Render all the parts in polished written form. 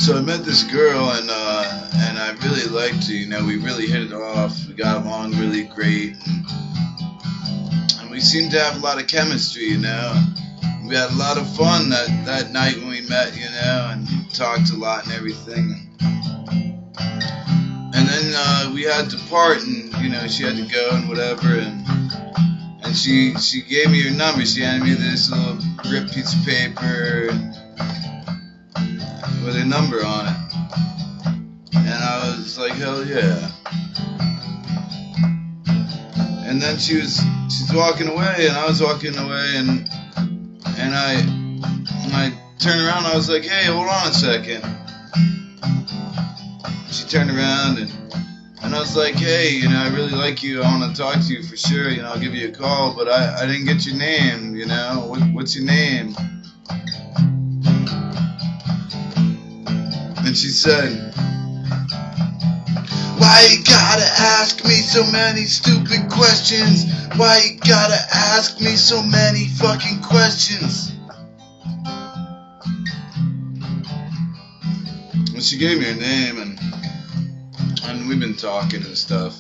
So I met this girl, and I really liked her. You know, we really hit it off. We got along really great, and we seemed to have a lot of chemistry. You know, we had a lot of fun that night when we met. You know, and talked a lot and everything. And then we had to part, and you know, she had to go and whatever, and she gave me her number. She handed me this little ripped piece of paper with her number on it. And I was like, hell yeah. And then she's walking away, and I was walking away, and I turned around, and I was like, hey, hold on a second. She turned around, and I was like, hey, you know, I really like you, I want to talk to you for sure, you know, I'll give you a call, but I didn't get your name, you know, what's your name? And she said, why you gotta ask me so many stupid questions? Why you gotta ask me so many fucking questions? And she gave me her name, and we've been talking and stuff,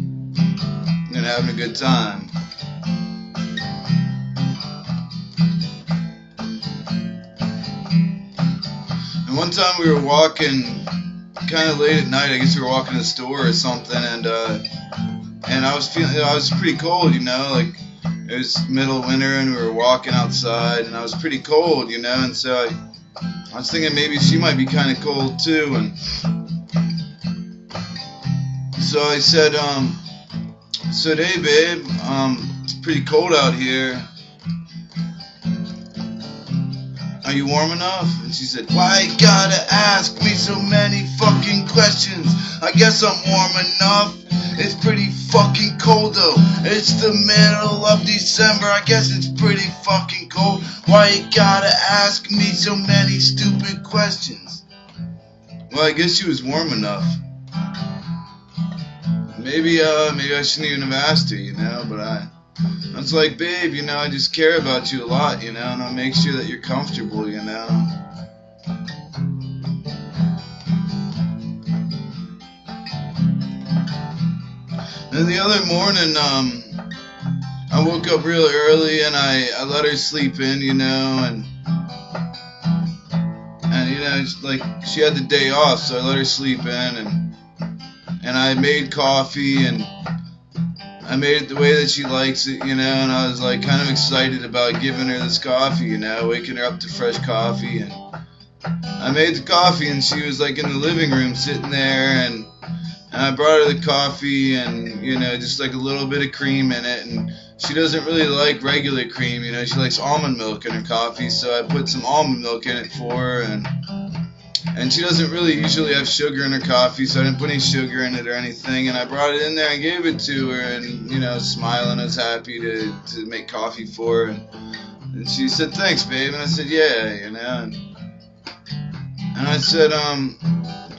and having a good time. And one time we were walking kind of late at night. I guess we were walking to the store or something, and I was feeling, I was pretty cold, you know, like it was middle of winter, and we were walking outside, and I was pretty cold, you know, and so I was thinking maybe she might be kind of cold too, and so I said, hey babe, it's pretty cold out here. Are you warm enough? And she said, why you gotta ask me so many fucking questions? I guess I'm warm enough. It's pretty fucking cold though. It's the middle of December. I guess it's pretty fucking cold. Why you gotta ask me so many stupid questions? Well, I guess she was warm enough. Maybe I shouldn't even have asked her, you know, but I was like, babe, you know, I just care about you a lot, you know, and I'll make sure that you're comfortable, you know. And the other morning, I woke up real early, and I let her sleep in, you know, and you know, like, she had the day off, so I let her sleep in, and I made coffee, and I made it the way that she likes it, you know, and I was like kind of excited about giving her this coffee, you know, waking her up to fresh coffee, and I made the coffee, and she was like in the living room sitting there, and I brought her the coffee, and, you know, just like a little bit of cream in it, and she doesn't really like regular cream, you know, she likes almond milk in her coffee, so I put some almond milk in it for her, and she doesn't really usually have sugar in her coffee, so I didn't put any sugar in it or anything, and I brought it in there and gave it to her, and, you know, smiling, I was happy to make coffee for her, and she said, thanks, babe, and I said, yeah, you know, and I said,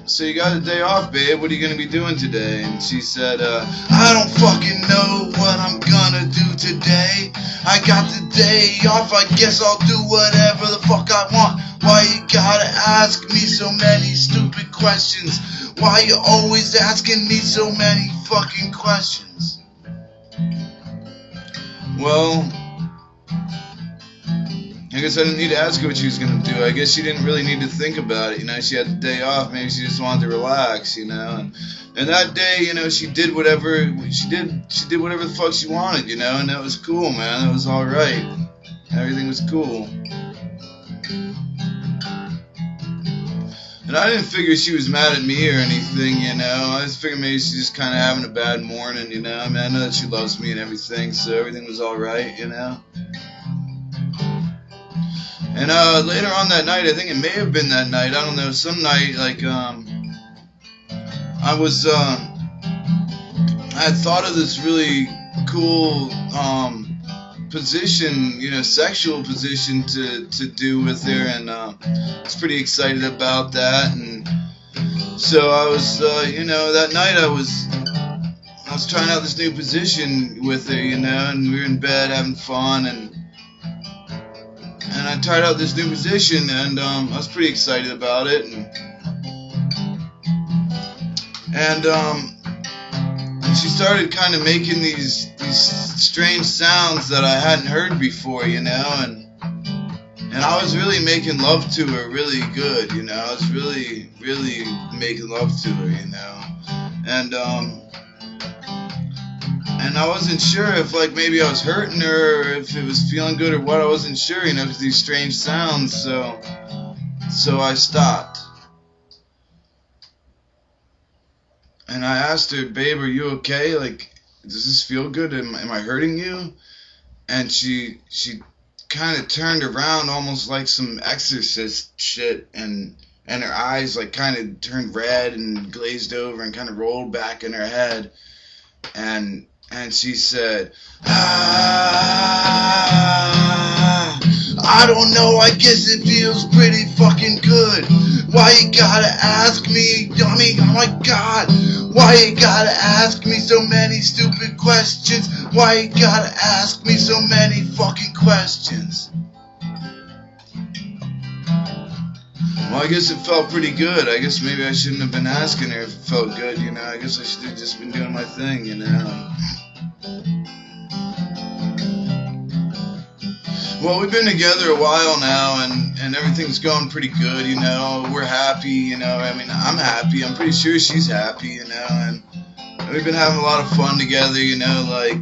so you got a day off, babe, what are you going to be doing today? And she said, I don't fucking know what I'm gonna do today. I got the day off, I guess I'll do whatever the fuck I want. Why you gotta ask me so many stupid questions? Why you always asking me so many fucking questions? Well, I guess I didn't need to ask her what she was going to do. I guess she didn't really need to think about it, you know. She had the day off. Maybe she just wanted to relax, you know. And that day, you know, she did whatever she did whatever the fuck she wanted, you know, and that was cool, man. That was all right. Everything was cool. And I didn't figure she was mad at me or anything, you know. I just figured maybe she's just kind of having a bad morning, you know. I mean, I know that she loves me and everything, so everything was all right, you know. And later on that night, I think it may have been that night, I don't know, some night, like, I had thought of this really cool, position, you know, sexual position to do with her, and, I was pretty excited about that, and so I was, you know, that night I was trying out this new position with her, you know, and we were in bed having fun, and I tried out this new position, and I was pretty excited about it, and she started kind of making these strange sounds that I hadn't heard before, you know, and I was really making love to her really good, you know. I was really making love to her, you know, and I wasn't sure if, like, maybe I was hurting her, or if it was feeling good or what. I wasn't sure, you know, because these strange sounds, so I stopped. And I asked her, babe, are you okay? Like, does this feel good? Am I hurting you? And she kind of turned around almost like some exorcist shit, and her eyes, like, kind of turned red and glazed over and kind of rolled back in her head. And she said, I don't know, I guess it feels pretty fucking good. Why you gotta ask me, I mean, oh my god, why you gotta ask me so many stupid questions? Why you gotta ask me so many fucking questions? Well, I guess it felt pretty good. I guess maybe I shouldn't have been asking her if it felt good, you know. I guess I should have just been doing my thing, you know. Well, we've been together a while now, and everything's going pretty good, you know. We're happy, you know. I mean, I'm happy. I'm pretty sure she's happy, you know. And we've been having a lot of fun together, you know. Like,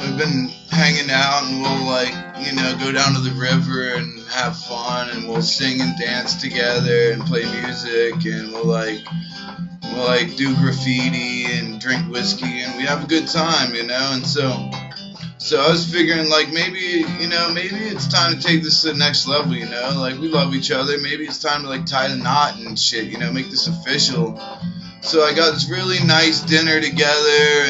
we've been hanging out, and we'll, like, you know, go down to the river and have fun, and we'll sing and dance together and play music, and we'll do graffiti and drink whiskey, and we have a good time, you know. And so I was figuring, like, maybe, you know, maybe it's time to take this to the next level, you know. Like, we love each other. Maybe it's time to, like, tie the knot and shit, you know, make this official. So I got this really nice dinner together,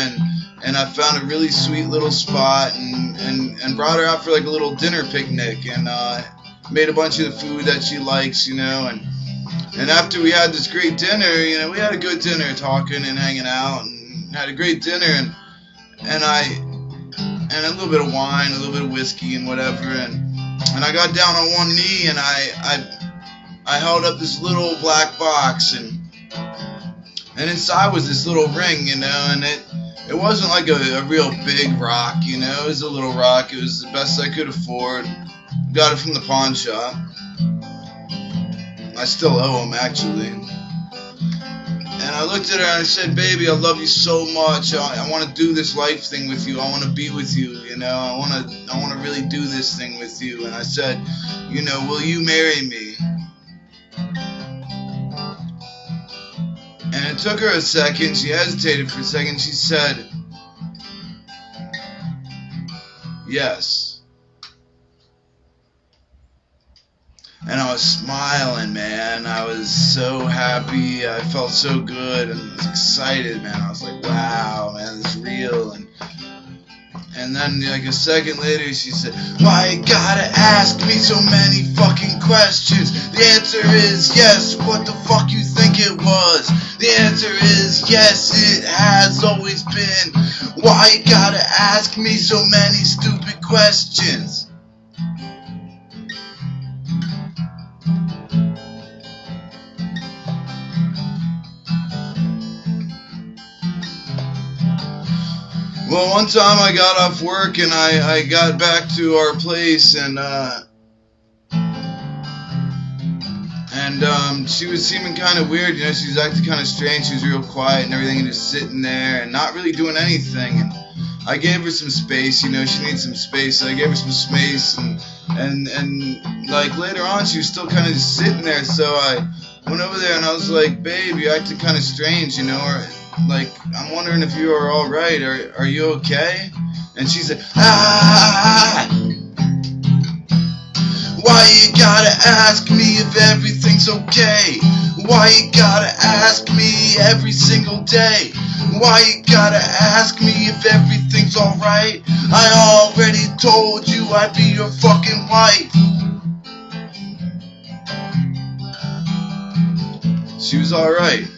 and I found a really sweet little spot, and brought her out for, like, a little dinner picnic, and made a bunch of the food that she likes, you know. And after we had this great dinner, you know, we had a good dinner, talking and hanging out, and had a great dinner, and a little bit of wine, a little bit of whiskey and whatever, and I got down on one knee, and I held up this little black box, and inside was this little ring, you know, and it wasn't like a real big rock, you know. It was a little rock. It was the best I could afford. Got it from the pawn shop. I still owe him, actually. And I looked at her and I said, baby, I love you so much. I want to do this life thing with you. I want to be with you, you know. I want to really do this thing with you. And I said, you know, will you marry me? And it took her a second. She hesitated for a second. She said, yes. And I was smiling, man. I was so happy. I felt so good and was excited, man. I was like, wow, man, this is real. And then, like, a second later, she said, why you gotta ask me so many fucking questions? The answer is yes. What the fuck you think it was? The answer is yes, it has always been. Why you gotta ask me so many stupid questions? Well, one time I got off work and I got back to our place, and she was seeming kind of weird, you know. She was acting kind of strange. She was real quiet and everything, and just sitting there and not really doing anything. And I gave her some space, you know. She needs some space, so I gave her some space, and like later on, she was still kind of just sitting there. So I went over there and I was like, babe, you acted kind of strange, you know, or like, I'm wondering if you are all right. Are you okay? And she said, why you gotta ask me if everything's okay? Why you gotta ask me every single day? Why you gotta ask me if everything's alright? I already told you I'd be your fucking wife. She was alright.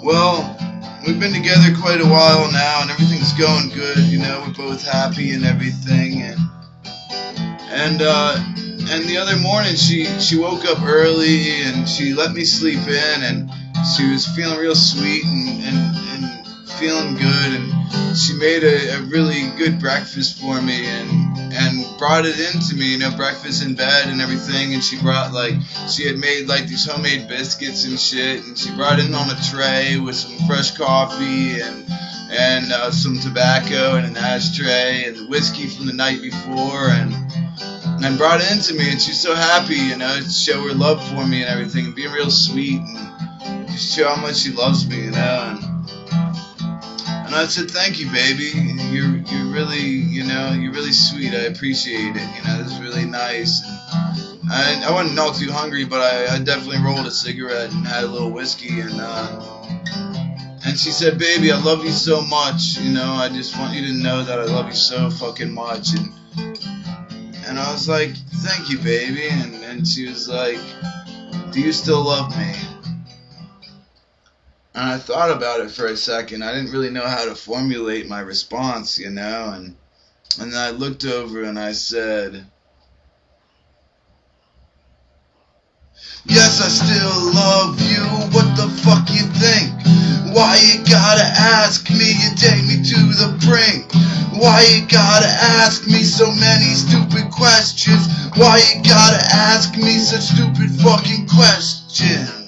Well, we've been together quite a while now, and everything's going good. You know, we're both happy and everything. And the other morning, she woke up early and she let me sleep in, and she was feeling real sweet and feeling good, and she made a really good breakfast for me and brought it into me, you know, breakfast in bed and everything. And she brought, like, she had made like these homemade biscuits and shit, and she brought it in on a tray with some fresh coffee and some tobacco and an ashtray and the whiskey from the night before, and brought it into me. And she's so happy, you know, to show her love for me and everything, and being real sweet and just show how much she loves me, you know. And I said, thank you, baby. You're really, you know, you're really sweet. I appreciate it. You know, this is really nice. And I wasn't all too hungry, but I definitely rolled a cigarette and had a little whiskey. And she said, baby, I love you so much. You know, I just want you to know that I love you so fucking much. And I was like, thank you, baby. And she was like, do you still love me? And I thought about it for a second. I didn't really know how to formulate my response, you know. And then I looked over and I said, yes, I still love you. What the fuck you think? Why you gotta ask me? You take me to the brink. Why you gotta ask me so many stupid questions? Why you gotta ask me such stupid fucking questions?